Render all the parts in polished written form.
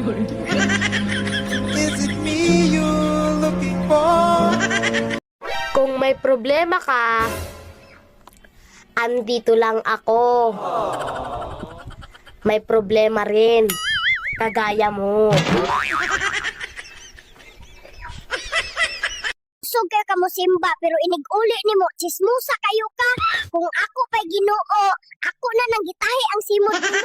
Is it me you're looking for? Kung may problema ka, andito lang ako. May problema rin. Kagaya mo. Sugar ka mo simba pero inig-uli nimo chismusa kayo ka. Kung ako pa'y Ginoo, ako na nang gitahi ang simod nimo.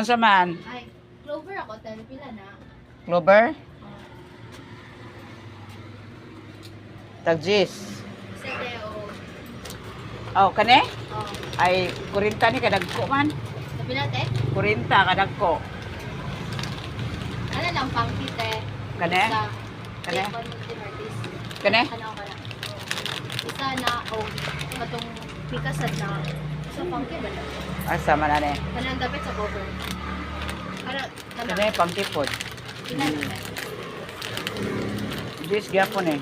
Unsa man? Ay, Clover ako, talo pila na. Clover? Tagjis. Sedeo. Kane? Oh. Ay, 40 ni kadagko man. Sa pila, te? 40 kadagko. Ano lang, pangki, te? Kane? Isa. Kane? Artist. Kane? Ano ka na? Isa na, matong pikasad na. Sa pangki ba na? Asa man ane? Kanang dapat sa cover. Kane pangkipod. Pila na. Jis gyapon eh.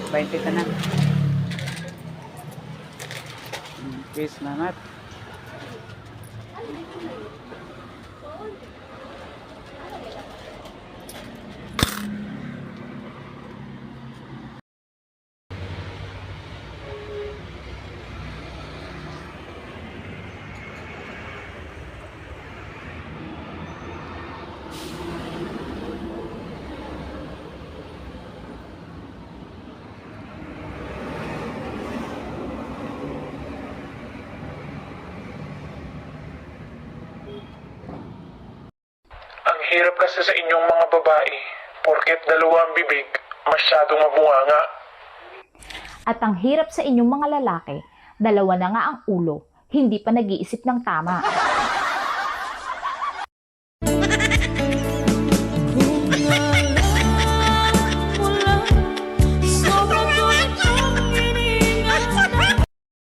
20 ka na. Peace namat. Ang hirap kasi sa inyong mga babae, porket dalawa ang bibig, masyadong mabunganga. At ang hirap sa inyong mga lalaki, dalawa na nga ang ulo, hindi pa nag-iisip ng tama.